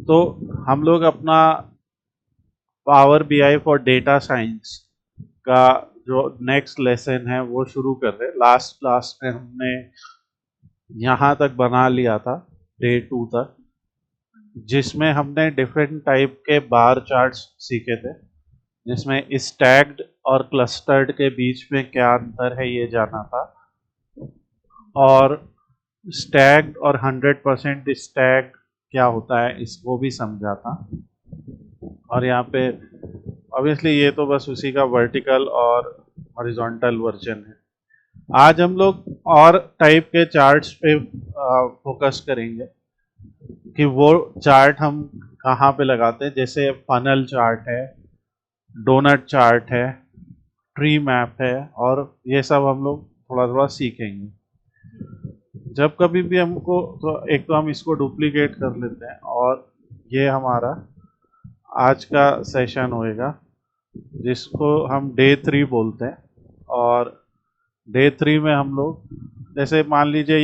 तो हम लोग अपना power BI for data science का जो नेक्स्ट लेसन है वो शुरू कर रहे हैं। लास्ट क्लास में हमने यहाँ तक बना लिया था, डे 2 तक, जिसमें हमने डिफरेंट टाइप के बार चार्ट्स सीखे थे, जिसमें स्टैक्ड और क्लस्टर्ड के बीच में क्या अंतर है ये जाना था, और स्टैक्ड और 100% स्टैक्ड क्या होता है इसको भी समझा था। और यहाँ पे ऑब्वियसली ये तो बस उसी का वर्टिकल और हॉरिजॉन्टल वर्जन है। आज हम लोग और टाइप के चार्ट्स पे फोकस करेंगे कि वो चार्ट हम कहाँ पे लगाते हैं। जैसे फनल चार्ट है, डोनट चार्ट है, ट्री मैप है, और ये सब हम लोग थोड़ा थोड़ा सीखेंगे। जब कभी भी हमको तो एक तो हम इसको डुप्लीकेट कर लेते हैं, और ये हमारा आज का सेशन होएगा जिसको हम डे 3 बोलते हैं। और डे 3 में हम लोग जैसे मान लीजिए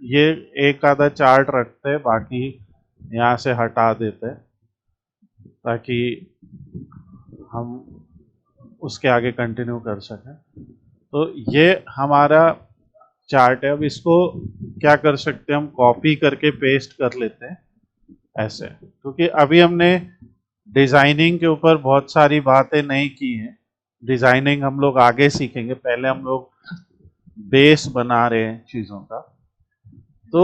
ये एक आधा चार्ट रखते हैं, बाकी यहाँ से हटा देते हैं ताकि हम उसके आगे कंटिन्यू कर सकें। तो ये हमारा चार्ट है। अब इसको क्या कर सकते हैं, हम कॉपी करके पेस्ट कर लेते हैं ऐसे, क्योंकि अभी हमने डिजाइनिंग के ऊपर बहुत सारी बातें नहीं की हैं। डिजाइनिंग हम लोग आगे सीखेंगे, पहले हम लोग बेस बना रहे हैं चीजों का। तो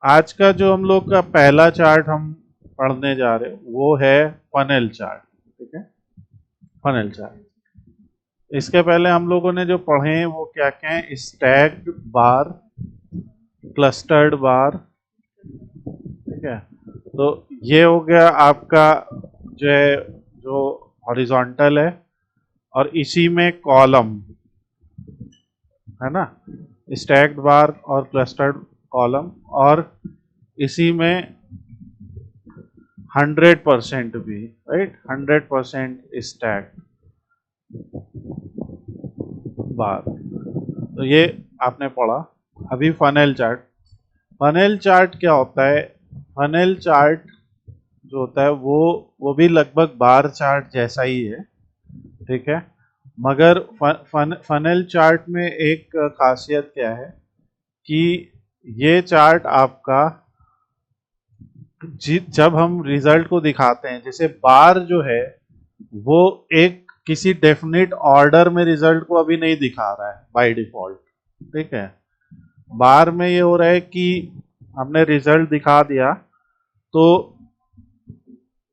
आज का जो हम लोग का पहला चार्ट हम पढ़ने जा रहे हैं वो है फनल चार्ट। ठीक है, फनल चार्ट। इसके पहले हम लोगों ने जो पढ़े हैं वो क्या क्या है, स्टैक्ड बार, क्लस्टर्ड बार। ठीक है, तो ये हो गया आपका जो है जो हॉरिजॉन्टल है, और इसी में कॉलम है ना, स्टैक्ड बार और क्लस्टर्ड कॉलम, और इसी में 100% भी, राइट, 100% स्टैक्ड बार। तो ये आपने पढ़ा। अभी फनल चार्ट। फनल चार्ट क्या होता है? फनल चार्ट जो होता है वो भी लगभग बार चार्ट जैसा ही है। ठीक है, मगर फनल चार्ट में एक खासियत क्या है कि ये चार्ट आपका जब हम रिजल्ट को दिखाते हैं, जैसे बार जो है वो एक किसी डेफिनेट ऑर्डर में रिजल्ट को अभी नहीं दिखा रहा है बाय डिफॉल्ट। ठीक है, बार में ये हो रहा है कि हमने रिजल्ट दिखा दिया तो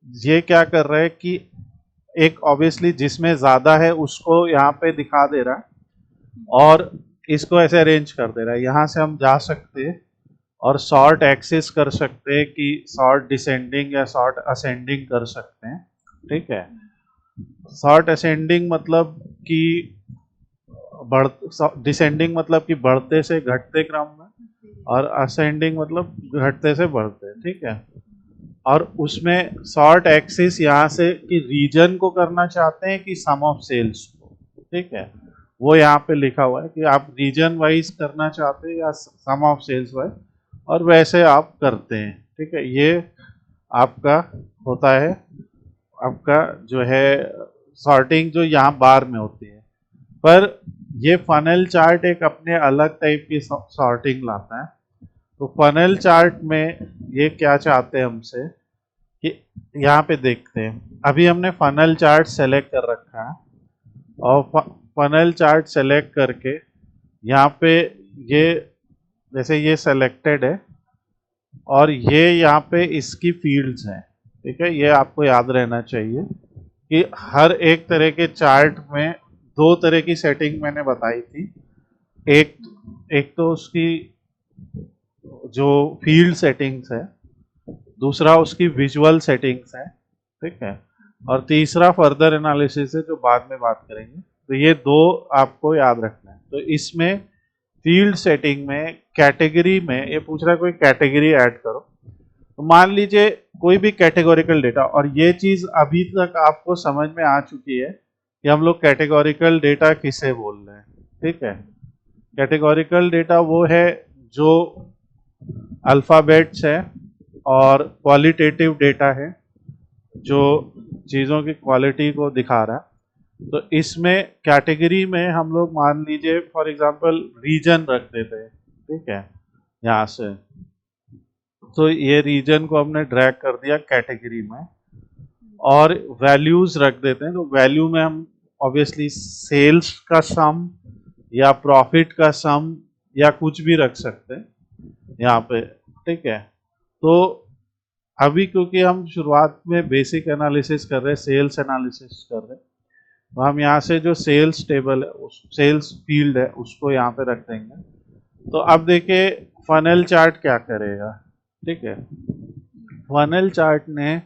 ये क्या कर रहा है कि एक ऑब्वियसली जिसमें ज्यादा है उसको यहाँ पे दिखा दे रहा है और इसको ऐसे अरेंज कर दे रहा है। यहाँ से हम जा सकते हैं और सॉर्ट एक्सेस कर सकते हैं कि सॉर्ट डिसेंडिंग या सॉर्ट असेंडिंग कर सकते हैं। ठीक है, सॉर्ट असेंडिंग मतलब कि बढ़, डिसेंडिंग मतलब कि बढ़ते से घटते क्रम में, और असेंडिंग मतलब घटते से बढ़ते। ठीक है, और उसमें सॉर्ट एक्सिस यहाँ से कि रीजन को करना चाहते हैं कि सम ऑफ सेल्स को। ठीक है, वो यहाँ पे लिखा हुआ है कि आप रीजन वाइज करना चाहते हैं या सम ऑफ सेल्स वाइज, और वैसे आप करते हैं। ठीक है, ये आपका होता है, आपका जो है सॉर्टिंग जो यहाँ बार में होती है। पर ये फनल चार्ट एक अपने अलग टाइप की सॉर्टिंग लाता है। तो फनल चार्ट में ये क्या चाहते हैं हमसे कि यहाँ पे देखते हैं, अभी हमने फनल चार्ट सेलेक्ट कर रखा है, और फनल चार्ट सेलेक्ट करके यहाँ पे ये जैसे ये सेलेक्टेड है, और ये यहाँ पे इसकी फील्ड्स हैं। ठीक है, ये आपको याद रहना चाहिए कि हर एक तरह के चार्ट में दो तरह की सेटिंग मैंने बताई थी। एक तो उसकी जो फील्ड सेटिंग्स है, दूसरा उसकी विजुअल सेटिंग्स है। ठीक है, और तीसरा फर्दर एनालिसिस है जो बाद में बात करेंगे। तो ये दो आपको याद रखना है। तो इसमें फील्ड सेटिंग में कैटेगरी में ये पूछ रहा है कोई कैटेगरी ऐड करो। तो मान लीजिए कोई भी कैटेगोरिकल डेटा, और ये चीज अभी तक आपको समझ में आ चुकी है कि हम लोग कैटेगोरिकल डेटा किसे बोल रहे हैं। ठीक है, कैटेगोरिकल डेटा वो है जो अल्फाबेट्स है, और क्वालिटेटिव डेटा है जो चीज़ों की क्वालिटी को दिखा रहा है। तो इसमें कैटेगरी में हम लोग मान लीजिए फॉर एग्जांपल रीजन रख देते हैं, ठीक है, यहाँ से। तो ये रीजन को हमने ड्रैग कर दिया कैटेगरी में और वैल्यूज रख देते हैं। तो वैल्यू में हम ऑब्वियसली सेल्स का सम या प्रॉफिट का सम या कुछ भी रख सकते हैं यहाँ पे, ठीक है। तो अभी क्योंकि हम शुरुआत में बेसिक एनालिसिस कर रहे हैं, सेल्स एनालिसिस कर रहे हैं, तो हम यहाँ से जो सेल्स टेबल है, सेल्स फील्ड है, उसको यहाँ पे रख देंगे। तो अब देखिए फनल चार्ट क्या करेगा, ठीक है। फनल चार्ट ने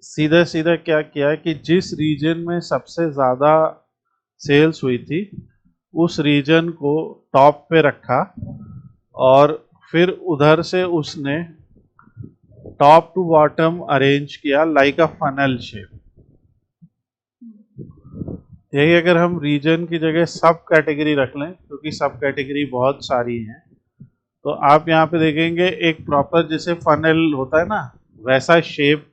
सीधा सीधा क्या किया कि जिस रीजन में सबसे ज़्यादा सेल्स हुई थी उस रीजन को टॉप पे रखा और फिर उधर से उसने टॉप टू बॉटम अरेंज किया लाइक अ फनल शेप। यही अगर हम रीजन की जगह सब कैटेगरी रख लें, क्योंकि सब कैटेगरी बहुत सारी हैं, तो आप यहाँ पे देखेंगे एक प्रॉपर जैसे फनल होता है ना, वैसा शेप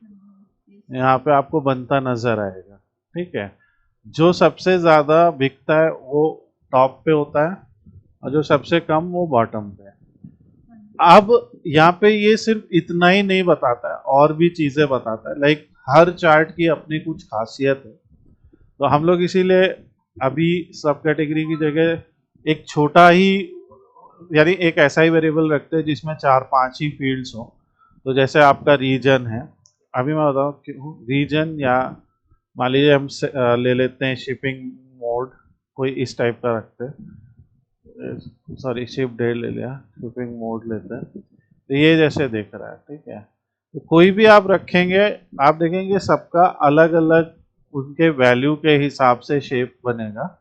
यहाँ पे आपको बनता नजर आएगा, ठीक है। जो सबसे ज्यादा बिकता है वो टॉप पे होता है और जो सबसे कम वो बॉटम पे है। अब यहाँ पे ये सिर्फ इतना ही नहीं बताता है, और भी चीजें बताता है। लाइक हर चार्ट की अपनी कुछ खासियत है। तो हम लोग इसीलिए अभी सब कैटेगरी की जगह एक छोटा ही, यानी एक ऐसा ही वेरिएबल रखते हैं जिसमें 4-5 ही फील्ड्स हो। तो जैसे आपका रीजन है, अभी मैं बताऊँ क्यों रीजन, या मान लीजिए हम ले लेते हैं शिपिंग मोड, कोई इस टाइप का रखते हैं, सॉरी शिप डे ले लिया, शिपिंग मोड लेते हैं। तो ये जैसे दिख रहा है, ठीक है। तो कोई भी आप रखेंगे, आप देखेंगे सबका अलग अलग उनके वैल्यू के हिसाब से शेप बनेगा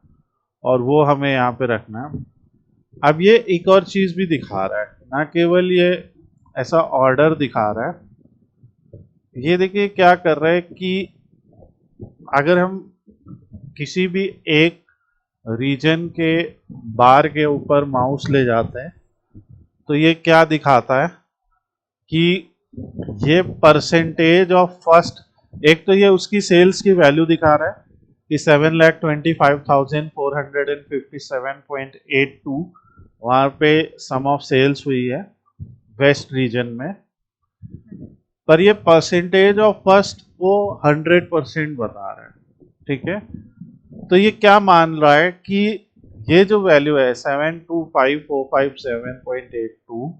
और वो हमें यहाँ पे रखना है। अब ये एक और चीज भी दिखा रहा है, ना केवल ये ऐसा ऑर्डर दिखा रहा है, ये देखिए क्या कर रहा है कि अगर हम किसी भी एक रीजन के बार के ऊपर माउस ले जाते हैं तो ये क्या दिखाता है कि ये परसेंटेज ऑफ फर्स्ट, एक तो ये उसकी सेल्स की वैल्यू दिखा रहा है कि 7,25,457.82 वहां पे सम ऑफ सेल्स हुई है वेस्ट रीजन में, पर ये परसेंटेज ऑफ फर्स्ट वो 100% बता रहा है, ठीक है। तो ये क्या मान रहा है कि ये जो वैल्यू है 725,457.82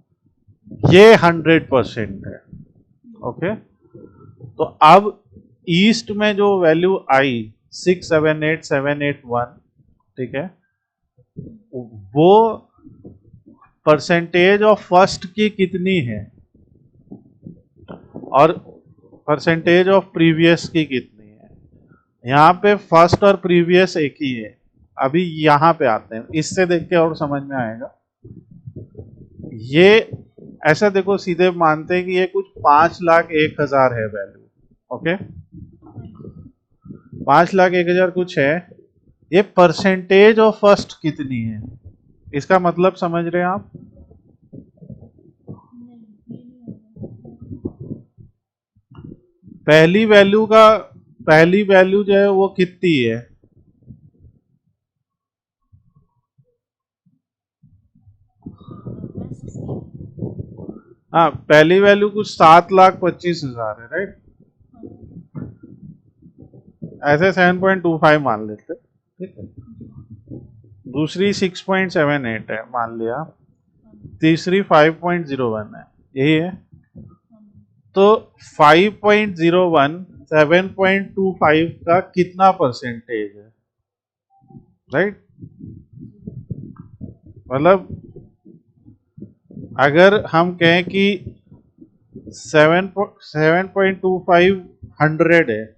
ये 100% है, ओके। तो अब ईस्ट में जो वैल्यू आई 678,781, ठीक है, वो परसेंटेज ऑफ फर्स्ट की कितनी है और परसेंटेज ऑफ प्रीवियस की कितनी है। यहाँ पे फर्स्ट और प्रीवियस एक ही है। अभी यहाँ पे आते हैं, इससे देख के और समझ में आएगा। ये ऐसा देखो, सीधे मानते हैं कि ये कुछ 5,01,000 है वैल्यू, ओके। 5,01,000 कुछ है, ये परसेंटेज ऑफ फर्स्ट कितनी है, इसका मतलब समझ रहे हैं आप। पहली वैल्यू जो है वो कितनी है, हाँ पहली वैल्यू कुछ 7,25,000 है, राइट। ऐसे 7.25 मान लेते, ठीक है। दूसरी 6.78 है मान लिया, तीसरी 5.01 है, यही है। तो 5.01 7.25 का कितना परसेंटेज है, राइट। मतलब अगर हम कहें कि 7.25 100 है,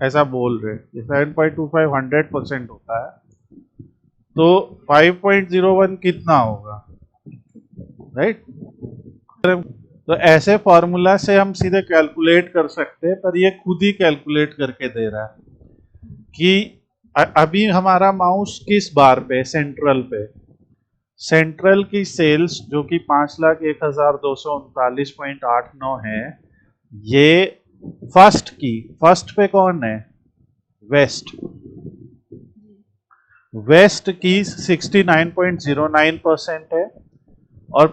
ऐसा बोल रहे, 7.25 100% होता है, तो 5.01 कितना होगा, राइट। तो ऐसे फॉर्मूला से हम सीधे कैलकुलेट कर सकते हैं, पर ये खुद ही कैलकुलेट करके दे रहा है कि अभी हमारा माउस किस बार पे, सेंट्रल पे, सेंट्रल की सेल्स जो कि 5,01,239.89 है, ये फर्स्ट पे कौन है? वेस्ट। वेस्ट की 69.09% है और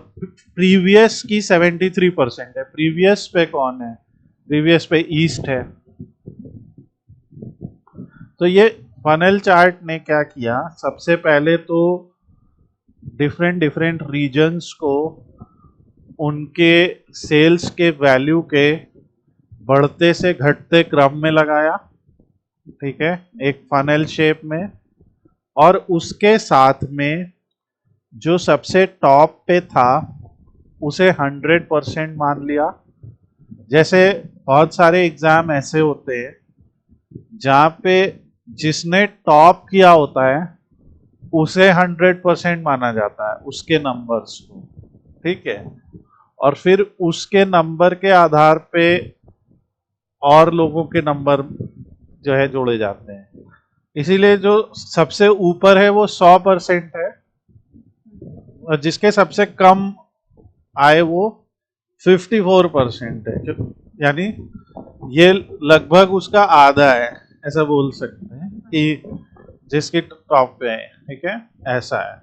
प्रीवियस की 73% है। प्रीवियस पे कौन है? प्रीवियस पे ईस्ट है। तो ये फनल चार्ट ने क्या किया, सबसे पहले तो डिफरेंट रीजन्स को उनके सेल्स के वैल्यू के बढ़ते से घटते क्रम में लगाया, ठीक है, एक फनल शेप में। और उसके साथ में जो सबसे टॉप पे था उसे 100% मान लिया। जैसे बहुत सारे एग्जाम ऐसे होते हैं जहाँ पे जिसने टॉप किया होता है उसे 100% माना जाता है, उसके नंबर्स को, ठीक है। और फिर उसके नंबर के आधार पे और लोगों के नंबर जो है जोड़े जाते हैं। इसीलिए जो सबसे ऊपर है वो 100% है और जिसके सबसे कम आए वो 54% है। यानी ये लगभग उसका आधा है, ऐसा बोल सकते हैं कि जिसकी टॉप पे है, ठीक है, ऐसा है।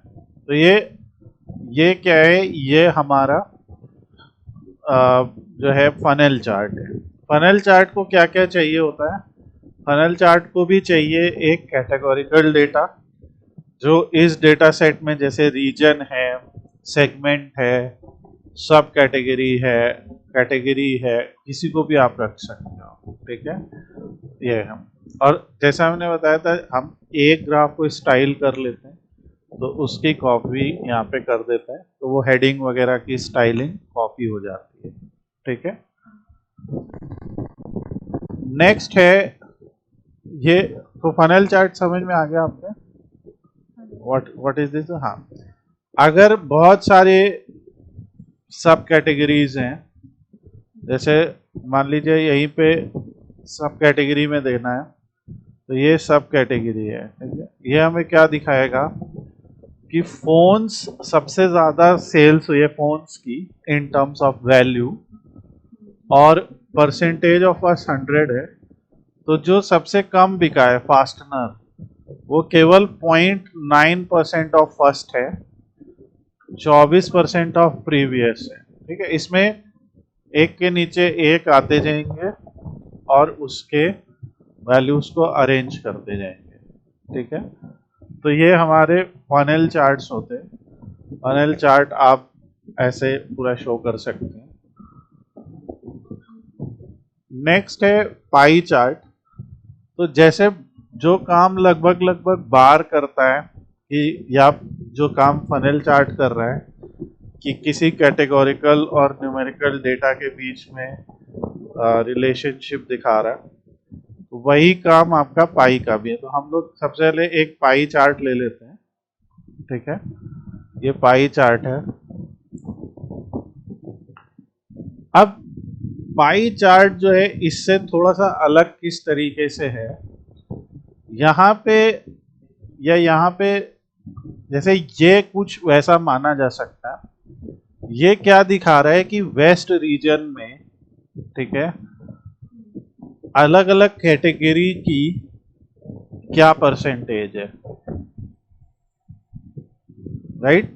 तो ये क्या है? ये हमारा जो है फनल चार्ट है। फनल चार्ट को क्या क्या चाहिए होता है? फनल चार्ट को भी चाहिए एक कैटेगोरिकल डेटा, जो इस डेटा सेट में जैसे रीजन है, सेगमेंट है, सब कैटेगरी है, किसी को भी आप रख सकते हो, ठीक है। ये हम, और जैसा हमने बताया था, हम एक ग्राफ को स्टाइल कर लेते हैं तो उसकी कॉपी यहाँ पे कर देते हैं, तो वो हेडिंग वगैरह की स्टाइलिंग कॉपी हो जाती है, ठीक है। नेक्स्ट है ये, तो फनल चार्ट समझ में आ गया आपके? What is this? हाँ, अगर बहुत सारे सब कैटेगरीज हैं, जैसे मान लीजिए यहीं पे सब कैटेगरी में देना है, तो ये सब कैटेगरी है, ठीक है। ये हमें क्या दिखाएगा कि फोन्स सबसे ज्यादा सेल्स हुई है फोन्स की इन टर्म्स ऑफ वैल्यू, और परसेंटेज ऑफ फर्स्ट 100 है। तो जो सबसे कम बिका है फास्टनर, वो केवल 0.9% ऑफ फर्स्ट है, 24% ऑफ प्रीवियस है, ठीक है। इसमें एक के नीचे एक आते जाएंगे और उसके वैल्यूज को अरेंज करते जाएंगे, ठीक है। तो ये हमारे फनल चार्ट्स होते हैं। फनल चार्ट आप ऐसे पूरा शो कर सकते हैं। नेक्स्ट है पाई चार्ट। तो जैसे जो काम लगभग बार करता है कि, या जो काम फनल चार्ट कर रहा है कि किसी कैटेगोरिकल और न्यूमेरिकल डेटा के बीच में रिलेशनशिप दिखा रहा है, तो वही काम आपका पाई का भी है। तो हम लोग सबसे पहले एक पाई चार्ट ले लेते हैं, ठीक है। ये पाई चार्ट है। अब पाई चार्ट जो है इससे थोड़ा सा अलग किस तरीके से है, यहाँ पे या यहाँ पे जैसे ये कुछ वैसा माना जा सकता है। ये क्या दिखा रहा है कि वेस्ट रीजन में, ठीक है, अलग अलग कैटेगरी की क्या परसेंटेज है, राइट,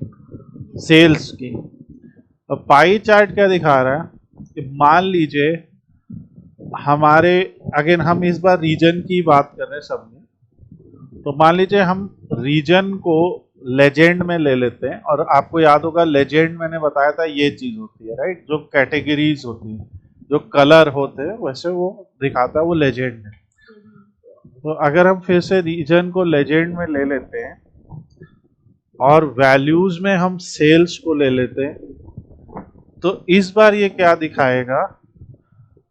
सेल्स की। तो पाई चार्ट क्या दिखा रहा है कि मान लीजिए हमारे, अगेन हम इस बार रीजन की बात कर रहे हैं सब में, तो मान लीजिए हम रीजन को लेजेंड में ले लेते हैं। और आपको याद होगा लेजेंड मैंने बताया था ये चीज होती है, राइट, जो कैटेगरीज होती है, जो कलर होते हैं वैसे वो दिखाता है, वो लेजेंड है। तो अगर हम फिर से रीजन को लेजेंड में ले लेते हैं और वैल्यूज में हम सेल्स को ले लेते हैं, तो इस बार ये क्या दिखाएगा,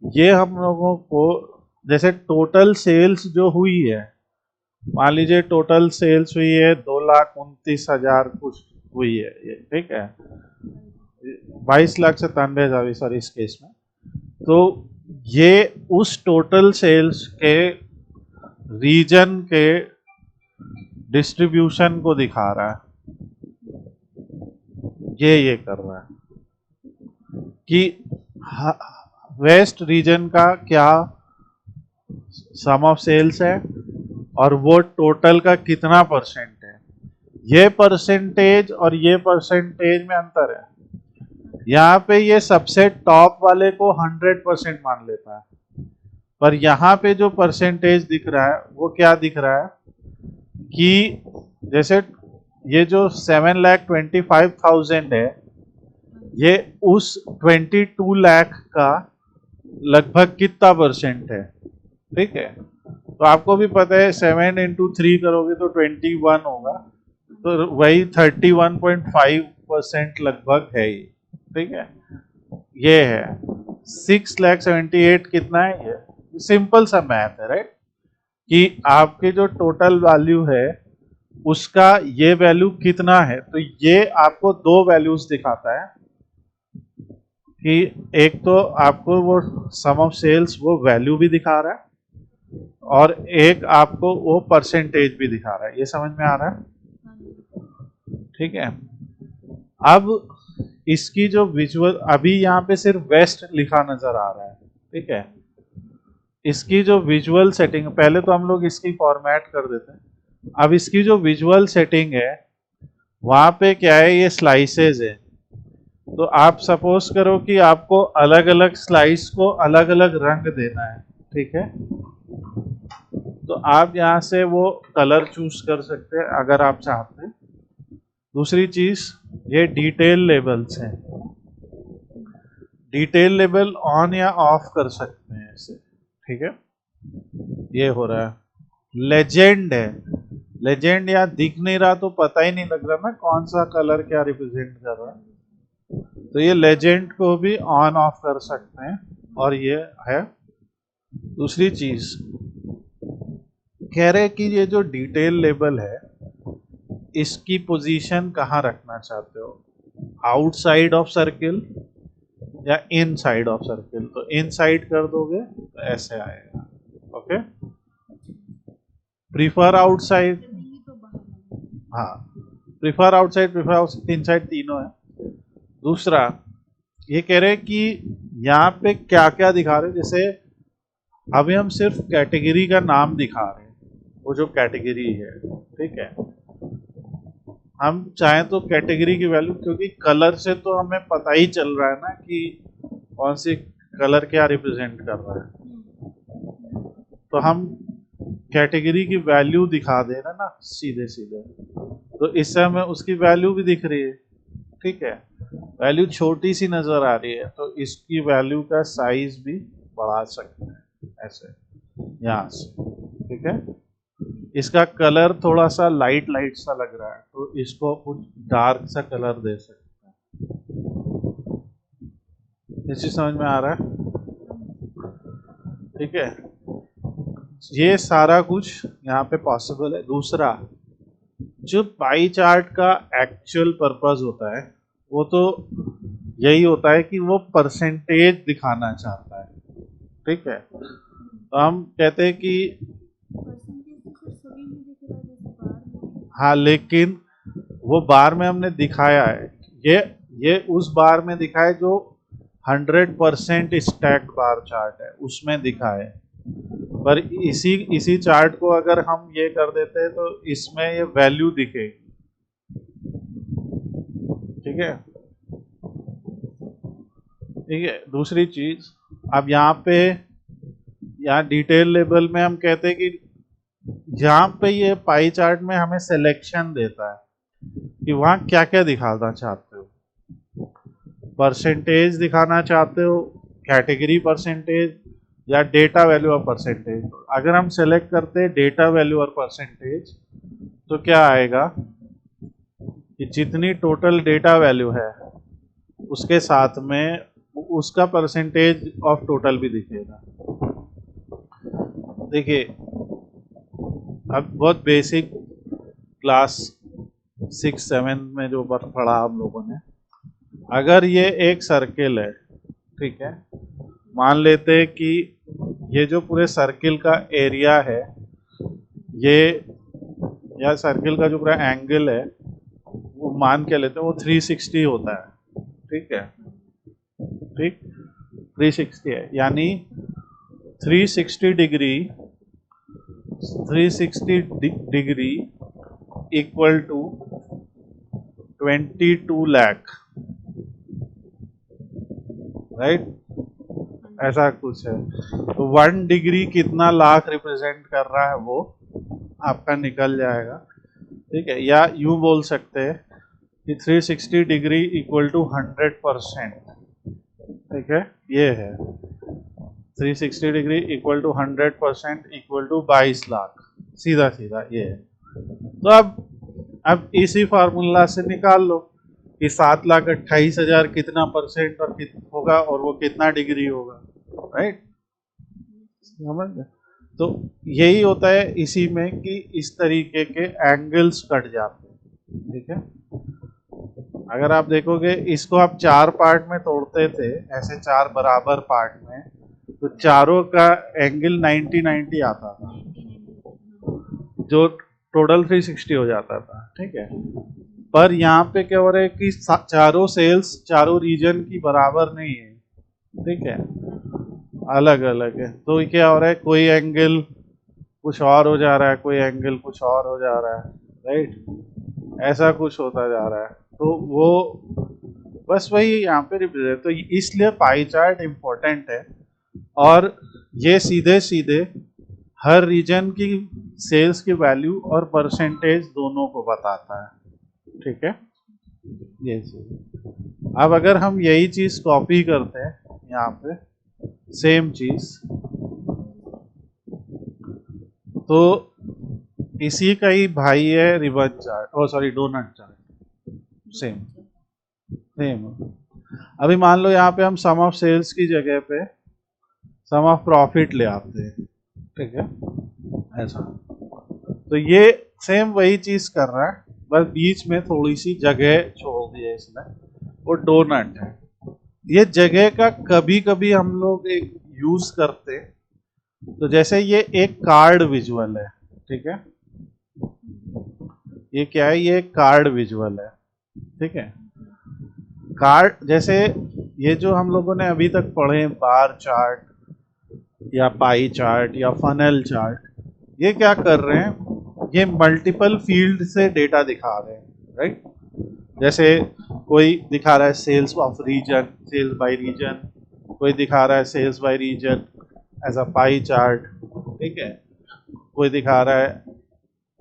ये हम लोगों को जैसे टोटल सेल्स जो हुई है, मान लीजिए टोटल सेल्स हुई है 2,29,000 कुछ हुई है ये, ठीक है, 22,97,000 सॉरी इस केस में। तो ये उस टोटल सेल्स के रीजन के डिस्ट्रीब्यूशन को दिखा रहा है, ये कर रहा है कि वेस्ट रीजन का क्या सम ऑफ सेल्स है और वो टोटल का कितना परसेंट है। ये परसेंटेज और ये परसेंटेज में अंतर है। यहाँ पे ये सबसे टॉप वाले को 100% मान लेता है, पर यहाँ पे जो परसेंटेज दिख रहा है वो क्या दिख रहा है कि जैसे ये जो 7,25,000 है, ये उस 22 लाख का लगभग कितना परसेंट है। ठीक है, तो आपको भी पता है 7 इंटू 3 करोगे तो 21 होगा, तो वही 31.5% लगभग है ये। ठीक है, ये है 6,78,000 कितना है ये। सिंपल सा मैथ है राइट, कि आपके जो टोटल वैल्यू है उसका ये वैल्यू कितना है। तो ये आपको दो वैल्यूज दिखाता है कि एक तो आपको वो सम ऑफ सेल्स वो वैल्यू भी दिखा रहा है और एक आपको वो परसेंटेज भी दिखा रहा है। ये समझ में आ रहा है? ठीक है, अब इसकी जो विजुअल, अभी यहाँ पे सिर्फ वेस्ट लिखा नजर आ रहा है। ठीक है, इसकी जो विजुअल सेटिंग, पहले तो हम लोग इसकी फॉर्मेट कर देते हैं। अब इसकी जो विजुअल सेटिंग है वहां पे क्या है, ये स्लाइसेस है। तो आप सपोज करो कि आपको अलग अलग स्लाइस को अलग अलग रंग देना है। ठीक है, तो आप यहाँ से वो कलर चूज कर सकते हैं अगर आप चाहते हैं। दूसरी चीज, ये डिटेल लेबल्स हैं। डिटेल लेबल ऑन या ऑफ कर सकते हैं ऐसे। ठीक है, ये हो रहा है। लेजेंड है, लेजेंड यहाँ दिख नहीं रहा तो पता ही नहीं लग रहा ना कौन सा कलर क्या रिप्रेजेंट कर रहा है। तो ये लेजेंड को भी ऑन ऑफ कर सकते हैं। और ये है दूसरी चीज, कह रहे कि ये जो डिटेल लेबल है इसकी पोजीशन कहाँ रखना चाहते हो, आउटसाइड ऑफ सर्किल या इनसाइड ऑफ सर्किल। तो इनसाइड कर दोगे तो ऐसे आएगा। ओके, प्रीफर आउटसाइड, हाँ प्रीफर आउटसाइड, प्रीफर इनसाइड, तीनों है। दूसरा ये कह रहे कि यहाँ पे क्या क्या दिखा रहे, जैसे अभी हम सिर्फ कैटेगरी का नाम दिखा रहे हैं, वो जो कैटेगरी है। ठीक है, हम चाहें तो कैटेगरी की वैल्यू, क्योंकि कलर से तो हमें पता ही चल रहा है ना कि कौन सी कलर क्या रिप्रेजेंट कर रहा है, तो हम कैटेगरी की वैल्यू दिखा दे रहे ना सीधे सीधे। तो इससे हमें उसकी वैल्यू भी दिख रही है। ठीक है, वैल्यू छोटी सी नजर आ रही है तो इसकी वैल्यू का साइज भी बढ़ा सकते हैं ऐसे यहाँ से। ठीक है, इसका कलर थोड़ा सा लाइट लाइट सा लग रहा है तो इसको कुछ डार्क सा कलर दे सकते हैं। ये चीज समझ में आ रहा है? ठीक है, ये सारा कुछ यहाँ पे पॉसिबल है। दूसरा, जो पाई चार्ट का एक्चुअल पर्पस होता है वो तो यही होता है कि वो परसेंटेज दिखाना चाहता है। ठीक है, तो हम कहते हैं कि हाँ, लेकिन वो बार में हमने दिखाया है, ये उस बार में दिखा है जो 100% स्टैक्ड बार चार्ट है उसमें दिखा है। पर इसी चार्ट को अगर हम ये कर देते हैं तो इसमें ये वैल्यू दिखेगी। ठीक है, ठीक है। दूसरी चीज, अब यहाँ डिटेल लेवल में हम कहते हैं कि यहाँ पे ये पाई चार्ट में हमें सिलेक्शन देता है कि वहाँ क्या क्या दिखाना चाहते हो। परसेंटेज दिखाना चाहते हो, कैटेगरी परसेंटेज, या डेटा वैल्यू और परसेंटेज। अगर हम सेलेक्ट करते हैं डेटा वैल्यू और परसेंटेज तो क्या आएगा कि जितनी टोटल डेटा वैल्यू है उसके साथ में उसका परसेंटेज ऑफ टोटल भी दिखेगा। देखिए, अब बहुत बेसिक क्लास 6-7 में जो पढ़ा हम लोगों ने, अगर ये एक सर्किल है, ठीक है, मान लेते हैं कि ये जो पूरे सर्किल का एरिया है, ये या सर्किल का जो पूरा एंगल है वो मान के लेते हैं वो 360 होता है, ठीक है, ठीक 360 है, यानी 360 degree 360 degree equal to 22 lakh, right, ऐसा कुछ है। तो 1 डिग्री कितना लाख रिप्रेजेंट कर रहा है वो आपका निकल जाएगा, ठीक है। या यूं बोल सकते हैं कि 360 डिग्री इक्वल टू 100%, ठीक है, ये है 360 degree equal to 100% equal to 22 lakh, सीधा सीधा ये है। तो अब इसी फार्मूला से निकाल लो कि 7,28,000 कितना परसेंट और होगा और वो कितना डिग्री होगा, राइट, समझ गए। तो यही होता है इसी में कि इस तरीके के एंगल्स कट जाते हैं, ठीक है। अगर आप देखोगे इसको आप 4 पार्ट में तोड़ते थे, ऐसे 4 बराबर पार्ट में, तो चारों का एंगल 90-90 आता था, जो टोटल 360 हो जाता था, ठीक है। पर यहाँ पे क्या हो रहा है कि चारों सेल्स चारों रीजन की बराबर नहीं है, ठीक है, अलग अलग है। तो क्या हो रहा है, कोई एंगल कुछ और हो जा रहा है, कोई एंगल कुछ और हो जा रहा है, राइट, ऐसा कुछ होता जा रहा है। तो वो बस वही यहाँ पे रिप्रेजेंट, तो इसलिए पाई चार्ट इम्पोर्टेंट है, और ये सीधे सीधे हर रीजन की सेल्स की वैल्यू और परसेंटेज दोनों को बताता है, ठीक है, ये चीज। अब अगर हम यही चीज कॉपी करते हैं यहाँ पे, सेम चीज, तो इसी का ही भाई है ribbon chart, oh sorry donut chart, same same. अभी मान लो यहाँ पे हम सम ऑफ सेल्स की जगह पे सम ऑफ प्रॉफिट ले आते हैं, ठीक है, ऐसा। तो ये सेम वही चीज कर रहा है, बस बीच में थोड़ी सी जगह छोड़ दी है इसने, वो डोनट है। ये जगह का कभी कभी हम लोग एक यूज करते, तो जैसे ये एक कार्ड विजुअल है, ठीक है, ये क्या है, ये कार्ड विजुअल है, ठीक है। कार्ड जैसे ये जो हम लोगों ने अभी तक पढ़े, बार चार्ट या पाई चार्ट या फनल चार्ट, ये क्या कर रहे हैं, ये मल्टीपल फील्ड से डेटा दिखा रहे हैं, राइट। जैसे कोई दिखा रहा है sales of region, sales by region, कोई दिखा रहा है sales by region as a pie chart, ठीक है, कोई दिखा रहा है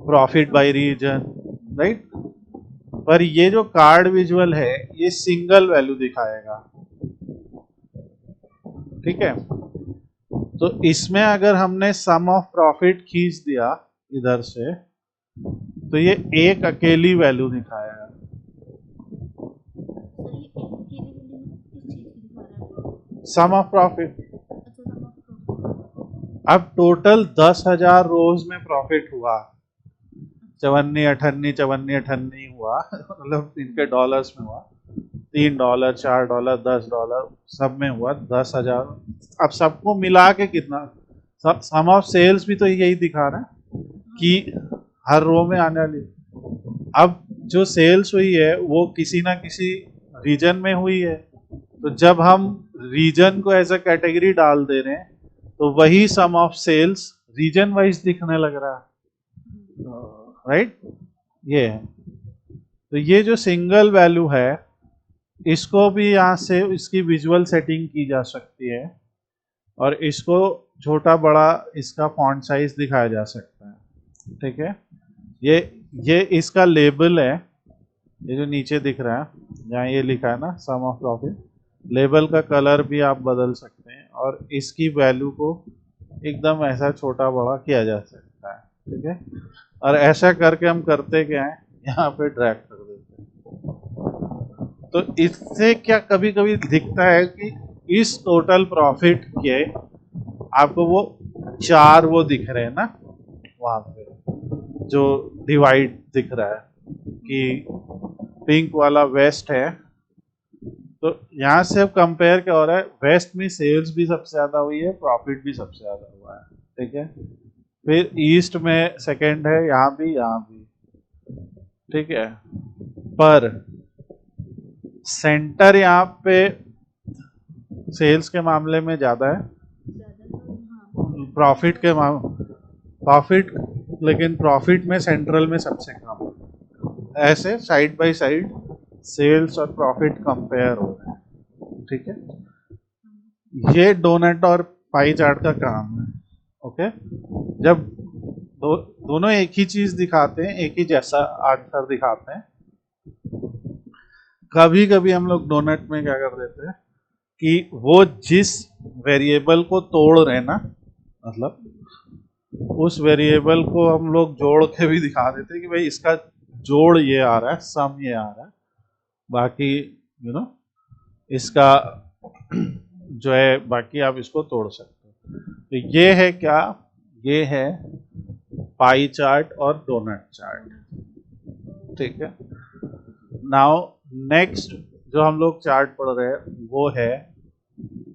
प्रॉफिट बाय रीजन, राइट। पर ये जो कार्ड विजुअल है ये सिंगल वैल्यू दिखाएगा, ठीक है। तो इसमें अगर हमने सम ऑफ प्रॉफिट खींच दिया इधर से, तो ये एक अकेली वैल्यू दिखाएगा। सम ऑफ प्रॉफिट, अब टोटल 10,000 रोज में प्रॉफिट हुआ, 54-58 हुआ मतलब इनके डॉलर्स में हुआ, $3, $4, $10 सब में हुआ 10,000। अब सबको मिला के कितना, सम ऑफ सेल्स भी तो यही दिखा रहा है कि हर रो में आने वाली। अब जो सेल्स हुई है वो किसी ना किसी रीजन में हुई है, तो जब हम रीजन को एज अ कैटेगरी डाल दे रहे हैं तो वही सम ऑफ सेल्स रीजन वाइज दिखने लग रहा है, राइट, ये है। तो ये जो सिंगल वैल्यू है इसको भी यहाँ से इसकी विजुअल सेटिंग की जा सकती है, और इसको छोटा बड़ा इसका फॉन्ट साइज दिखाया जा सकता है, ठीक है। ये इसका लेबल है, ये जो नीचे दिख रहा है जहाँ ये लिखा है ना सम ऑफ प्रॉफिट, लेबल का कलर भी आप बदल सकते हैं और इसकी वैल्यू को एकदम ऐसा छोटा बड़ा किया जा सकता है, ठीक है। और ऐसा करके हम करते क्या है, यहाँ पे ड्रैग कर देते हैं। तो इससे क्या कभी कभी दिखता है कि इस टोटल प्रॉफिट के आपको वो 4 वो दिख रहे हैं ना, वहां पे जो डिवाइड दिख रहा है कि पिंक वाला वेस्ट है। तो यहाँ से अब कंपेयर क्या हो रहा है, वेस्ट में सेल्स भी सबसे ज्यादा हुई है, प्रॉफिट भी सबसे ज्यादा हुआ है, ठीक है। फिर ईस्ट में सेकंड है, यहाँ भी, ठीक है। पर सेंटर यहाँ पे सेल्स के मामले में ज्यादा है, प्रॉफिट के प्रॉफिट, लेकिन प्रॉफिट में सेंट्रल में सबसे कम है। ऐसे साइड बाय साइड सेल्स और प्रॉफिट कंपेयर हो रहे हैं, ठीक है। ये डोनट और पाई चार्ट का काम है, ओके। जब दोनों एक ही चीज दिखाते हैं, एक ही जैसा आंसर दिखाते हैं, कभी कभी हम लोग डोनट में क्या कर देते हैं कि वो जिस वेरिएबल को तोड़ रहे हैं ना, मतलब उस वेरिएबल को हम लोग जोड़ के भी दिखा देते हैं कि भाई इसका जोड़ ये आ रहा है, सम ये आ रहा है, बाकी इसका जो है बाकी आप इसको तोड़ सकते हो। तो ये है क्या, ये है पाई चार्ट और डोनट चार्ट, ठीक है। नाउ नेक्स्ट जो हम लोग चार्ट पढ़ रहे हैं वो है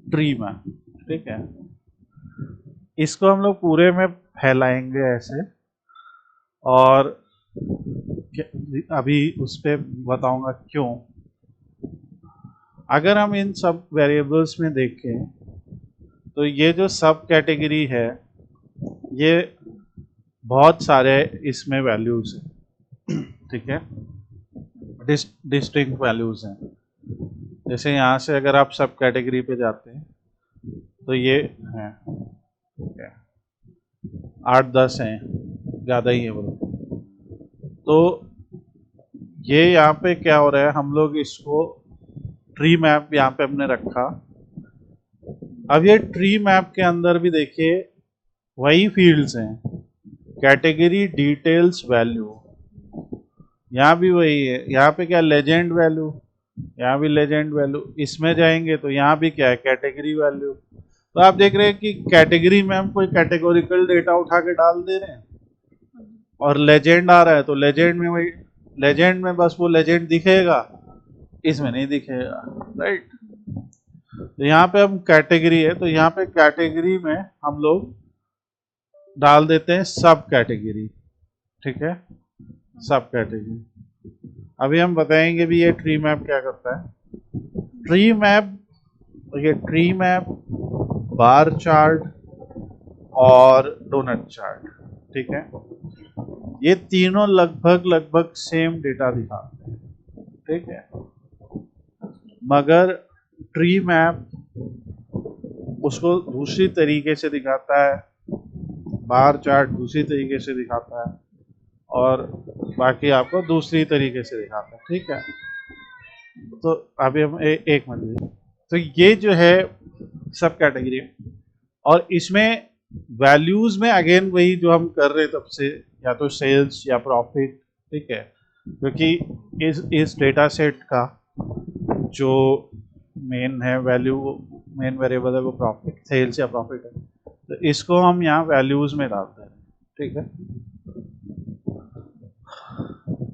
ट्री मैप, ठीक है। इसको हम लोग पूरे में फैलाएंगे ऐसे, और अभी उस पर बताऊंगा क्यों। अगर हम इन सब वेरिएबल्स में देखें तो ये जो सब कैटेगरी है, ये बहुत सारे इसमें वैल्यूज हैं, ठीक है, डिस्टिंक्ट वैल्यूज हैं। जैसे यहाँ से अगर आप सब कैटेगरी पे जाते हैं तो ये हैं, ठीक है, 8-10 हैं, ज़्यादा ही है बोलो। तो ये यहाँ पे क्या हो रहा है, हम लोग इसको ट्री मैप यहाँ पे हमने रखा। अब ये ट्री मैप के अंदर भी देखिए वही फील्ड्स हैं, कैटेगरी, डिटेल्स, वैल्यू, यहाँ भी वही है। यहाँ पे क्या, लेजेंड वैल्यू, यहाँ भी लेजेंड वैल्यू। इसमें जाएंगे तो यहाँ भी क्या है, कैटेगरी वैल्यू। तो आप देख रहे हैं कि कैटेगरी में हम कोई कैटेगोरिकल डेटा उठा के डाल दे रहे हैं, और लेजेंड आ रहा है तो लेजेंड में वही, लेजेंड में बस वो लेजेंड दिखेगा, इसमें नहीं दिखेगा, राइट। तो यहाँ पे हम कैटेगरी है, तो यहाँ पे कैटेगरी में हम लोग डाल देते हैं सब कैटेगरी, ठीक है, सब कैटेगरी। अभी हम बताएंगे भी ये ट्री मैप क्या करता है। ट्री मैप, ये ट्री मैप, बार चार्ट और डोनट चार्ट, ठीक है, ये तीनों लगभग सेम डेटा दिखाते हैं, ठीक है। मगर ट्री मैप उसको दूसरी तरीके से दिखाता है, बार चार्ट दूसरी तरीके से दिखाता है, और बाकी आपको दूसरी तरीके से दिखाता है, ठीक है। तो अभी हम एक मिनट, तो ये जो है सब कैटेगरी, और इसमें वैल्यूज में अगेन वही जो हम कर रहे तब से, या तो सेल्स या प्रॉफिट, ठीक है, क्योंकि इस डेटा सेट का जो मेन है वैल्यू, मेन वेरिएबल है वो प्रॉफिट, सेल्स या प्रॉफिट है, तो इसको हम यहाँ वैल्यूज में डालते हैं, ठीक है।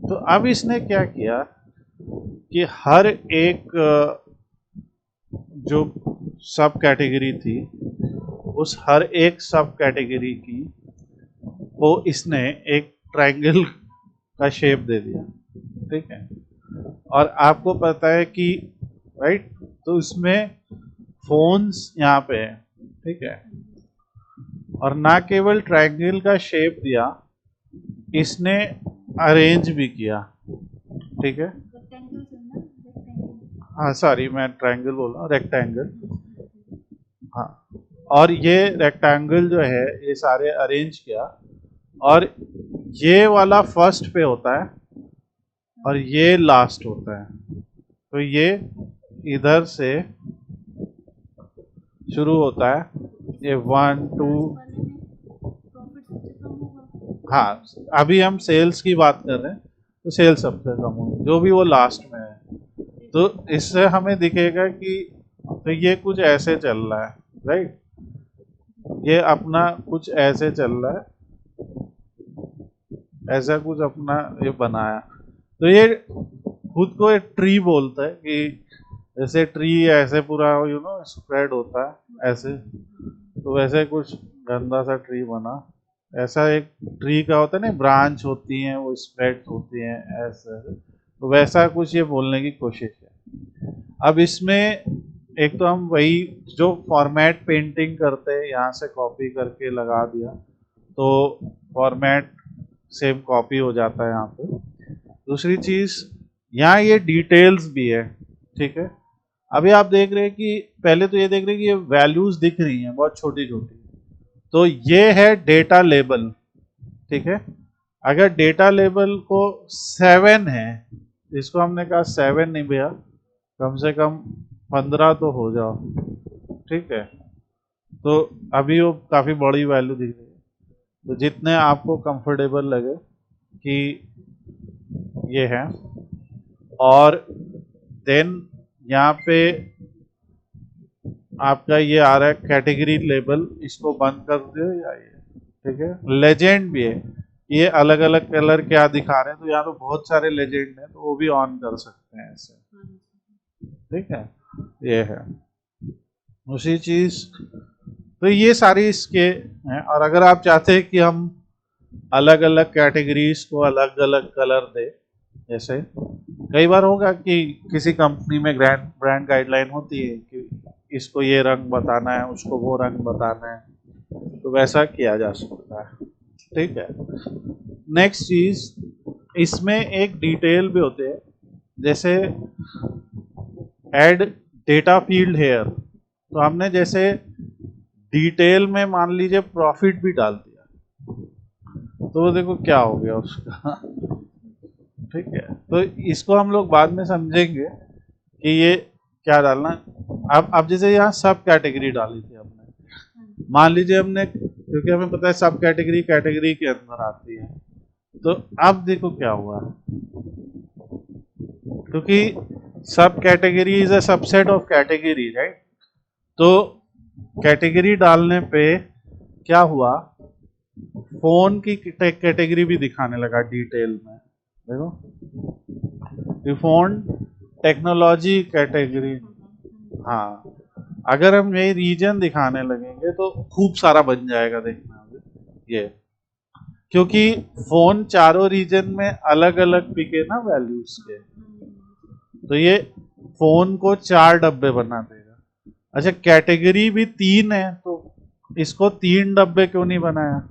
तो अब इसने क्या किया कि हर एक जो सब कैटेगरी थी, उस हर एक सब कैटेगरी की को इसने एक ट्रायंगल का शेप दे दिया, ठीक है। और आपको पता है कि राइट, तो इसमें फोन्स यहाँ पे है, ठीक है, और ना केवल ट्रायंगल का शेप दिया, इसने अरेंज भी किया, ठीक है। हाँ सॉरी, मैं ट्रायंगल बोल रहा हूँ, रेक्टेंगल, हाँ। और ये रेक्टेंगल जो है ये सारे अरेंज किया, और ये वाला फर्स्ट पे होता है और ये लास्ट होता है, तो ये इधर से शुरू होता है, ये 1 2, हाँ अभी हम सेल्स की बात कर रहे हैं, तो सेल्स सबसे कम होगी, जो भी वो लास्ट में है। तो इससे हमें दिखेगा कि तो ये कुछ ऐसे चल रहा है, राइट, ये अपना कुछ ऐसे चल रहा है, ऐसा कुछ अपना ये बनाया। तो ये खुद को एक ट्री बोलता है कि जैसे ट्री ऐसे पूरा स्प्रेड होता है ऐसे, तो वैसे कुछ गंदा सा ट्री बना, ऐसा एक ट्री का होता है ना, ब्रांच होती हैं वो स्प्रेड होती हैं ऐसे, तो वैसा कुछ ये बोलने की कोशिश है। अब इसमें एक तो हम वही जो फॉर्मेट पेंटिंग करते हैं यहाँ से कॉपी करके लगा दिया तो फॉर्मेट सेम कॉपी हो जाता है यहाँ पे। दूसरी चीज यहाँ ये डिटेल्स भी है, ठीक है। अभी आप देख रहे हैं कि पहले तो ये देख रहे हैं कि ये वैल्यूज दिख रही हैं बहुत छोटी छोटी, तो ये है डेटा लेबल, ठीक है। अगर डेटा लेबल को 7 है, इसको हमने कहा 7 नहीं भैया, कम से कम 15 तो हो जाओ, ठीक है। तो अभी वो काफी बड़ी वैल्यू दिख रही है, तो जितने आपको कंफर्टेबल लगे कि ये है। और देन यहाँ पे आपका ये आ रहा है कैटेगरी लेबल, इसको बंद कर दो या ये, ठीक है। लेजेंड भी है, ये अलग अलग कलर क्या दिखा रहे हैं, तो यहाँ पे बहुत सारे लेजेंड हैं तो वो भी ऑन कर सकते हैं ऐसे, ठीक है। ये है उसी चीज, तो ये सारी इसके हैं। और अगर आप चाहते हैं कि हम अलग अलग कैटेगरीज को अलग अलग कलर दे, जैसे कई बार होगा कि किसी कंपनी में ब्रांड गाइडलाइन होती है कि इसको ये रंग बताना है, उसको वो रंग बताना है, तो वैसा किया जा सकता है, ठीक है। नेक्स्ट चीज, इसमें एक डिटेल भी होते हैं, जैसे ऐड डेटा फील्ड हेयर, तो हमने जैसे डिटेल में मान लीजिए प्रॉफिट भी डाल दिया, तो देखो क्या हो गया उसका ठीक है। तो इसको हम लोग बाद में समझेंगे कि ये क्या डालना। अब जैसे यहाँ सब कैटेगरी डाली थी हमने, मान लीजिए हमने, क्योंकि हमें पता है सब कैटेगरी कैटेगरी के अंदर आती है, तो अब देखो क्या हुआ, क्योंकि सब category is a subset of category, right. तो कैटेगरी डालने पे क्या हुआ, फोन की कैटेगरी भी दिखाने लगा डिटेल में, देखो फोन टेक्नोलॉजी कैटेगरी। हाँ, अगर हम यही रीजन दिखाने लगेंगे तो खूब सारा बन जाएगा, देखना ये, क्योंकि फोन चारों रीजन में अलग अलग पिके ना वैल्यूज के, तो ये फोन को 4 डब्बे बना देगा। अच्छा, कैटेगरी भी 3 है, तो इसको 3 डब्बे क्यों नहीं बनाया।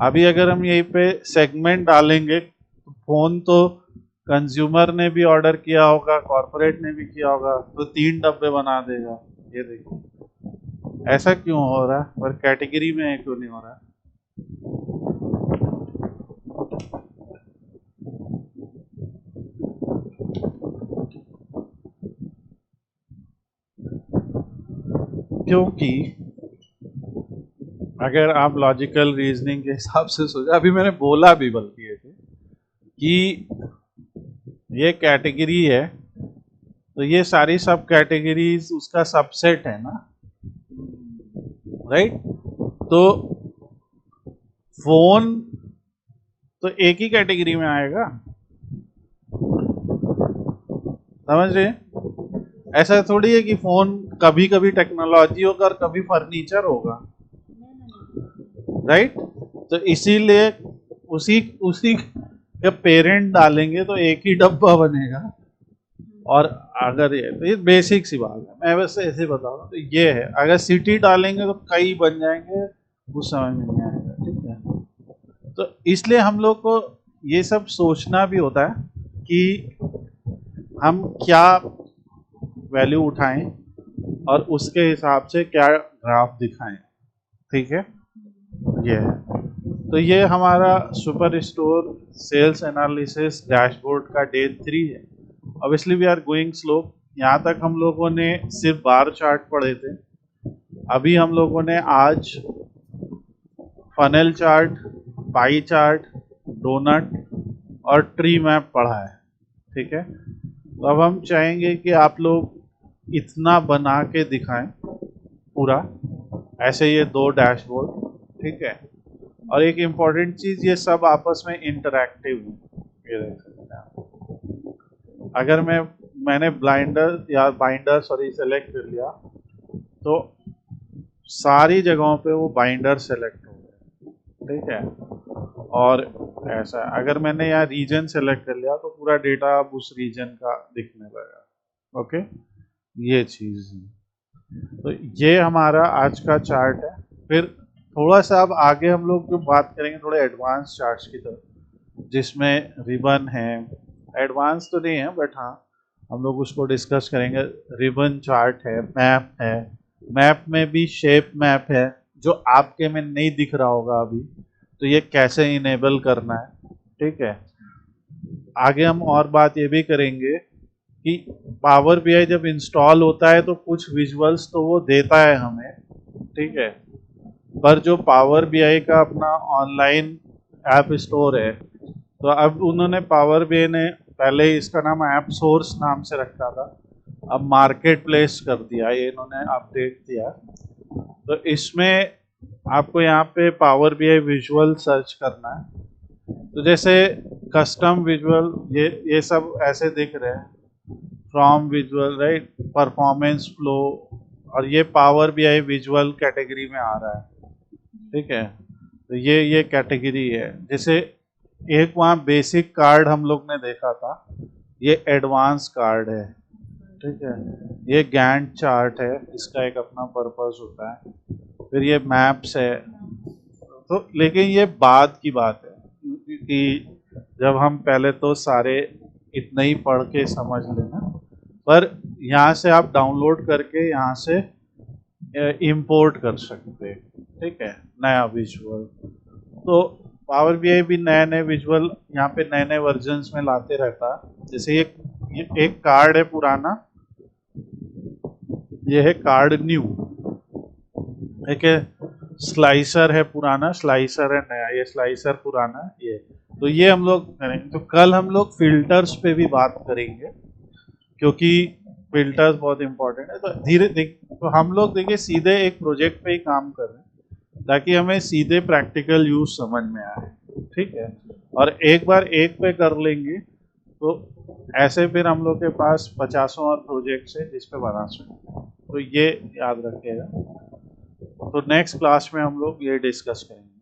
अभी अगर हम यहीं पे सेगमेंट डालेंगे, तो फोन तो कंज्यूमर ने भी ऑर्डर किया होगा, कॉर्पोरेट ने भी किया होगा, तो 3 डब्बे बना देगा। ये देखो ऐसा क्यों हो रहा है, और कैटेगरी में क्यों नहीं हो रहा है। क्योंकि अगर आप लॉजिकल रीजनिंग के हिसाब से सोचा, अभी मैंने बोला भी बल्कि ये कि ये कैटेगरी है, तो ये सारी सब कैटेगरीज उसका सबसेट है ना, राइट। तो फोन तो एक ही कैटेगरी में आएगा, समझ रहे हैं। ऐसा थोड़ी है कि फोन कभी कभी टेक्नोलॉजी होगा और कभी फर्नीचर होगा, राइट। तो इसीलिए उसी उसी के पेरेंट डालेंगे तो एक ही डब्बा बनेगा। और अगर ये, तो ये बेसिक सी बात है, मैं वैसे ऐसे बता रहा हूँ। तो ये है, अगर सिटी डालेंगे तो कई बन जाएंगे, कुछ समझ में नहीं आएगा, ठीक है। तो इसलिए हम लोग को ये सब सोचना भी होता है कि हम क्या वैल्यू उठाएं और उसके हिसाब से क्या ग्राफ दिखाएं, ठीक है। ये है, तो ये हमारा super store sales analysis dashboard का डे 3 है। Obviously we are going slow. यहाँ तक हम लोगों ने सिर्फ बार चार्ट पढ़े थे, अभी हम लोगों ने आज funnel chart, pie chart, doughnut और ट्री मैप पढ़ा है, ठीक है। तो अब हम चाहेंगे कि आप लोग इतना बना के दिखाएं पूरा, ऐसे ये 2 डैशबोर्ड, ठीक है। और एक इम्पॉर्टेंट चीज, ये सब आपस में इंटरैक्टिव है। ये देख सकते हैं आप। अगर मैंने ब्लाइंडर या बाइंडर सेलेक्ट कर लिया, तो सारी जगहों पे वो बाइंडर सेलेक्ट हो गया, ठीक है। और ऐसा अगर मैंने यहाँ रीजन सेलेक्ट कर लिया तो पूरा डेटा अब उस रीजन का दिखने लगेगा। ओके, ये चीज़ है। तो ये हमारा आज का चार्ट है। फिर थोड़ा सा अब आगे हम लोग जो बात करेंगे थोड़े एडवांस चार्ट्स की तरफ, जिसमें रिबन है, एडवांस तो नहीं है बट हाँ हम लोग उसको डिस्कस करेंगे। रिबन चार्ट है, मैप है, मैप में भी शेप मैप है जो आपके में नहीं दिख रहा होगा अभी, तो ये कैसे इनेबल करना है, ठीक है। आगे हम और बात ये भी करेंगे कि पावर बीआई जब इंस्टॉल होता है तो कुछ विजुअल्स तो वो देता है हमें, ठीक है, पर जो पावर बीआई का अपना ऑनलाइन ऐप स्टोर है, तो अब उन्होंने पावर बीआई ने पहले इसका नाम ऐप सोर्स नाम से रखा था, अब मार्केट प्लेस कर दिया, ये इन्होंने अपडेट दिया। तो इसमें आपको यहाँ पे पावर बीआई विजुअल सर्च करना है। तो जैसे कस्टम विजुअल, ये सब ऐसे दिख रहे हैं, from visual right, performance flow, और ये पावर बीआई विजुअल कैटेगरी में आ रहा है, ठीक है। तो ये कैटेगरी है। जैसे एक वहाँ बेसिक कार्ड हम लोग ने देखा था, ये एडवांस कार्ड है, ठीक है। ये गैंट चार्ट है, इसका एक अपना पर्पस होता है। फिर ये मैप्स है। तो लेकिन ये बाद की बात है कि जब हम पहले तो सारे इतना ही पढ़ के समझ लेना, पर यहाँ से आप डाउनलोड करके यहाँ से इंपोर्ट कर सकते हैं, ठीक है, नया विजुअल। तो पावर बीआई भी नए नए विजुअल यहाँ पे नए नए वर्जन्स में लाते रहता है। जैसे ये एक कार्ड है पुराना, ये है कार्ड न्यू, एक है स्लाइसर है पुराना, स्लाइसर है नया, ये स्लाइसर पुराना, ये। तो ये हम लोग करेंगे। तो कल हम लोग फिल्टर्स पे भी बात करेंगे, क्योंकि फिल्टर्स बहुत इंपॉर्टेंट है। तो तो हम लोग देखिए सीधे एक प्रोजेक्ट पे ही काम कर रहे हैं ताकि हमें सीधे प्रैक्टिकल यूज समझ में आए, ठीक है। और एक बार एक पे कर लेंगे तो ऐसे फिर हम लोग के पास 50 और प्रोजेक्ट्स है जिस पे बना सकते हैं। तो ये याद रखिएगा। तो नेक्स्ट क्लास में हम लोग ये डिस्कस करेंगे।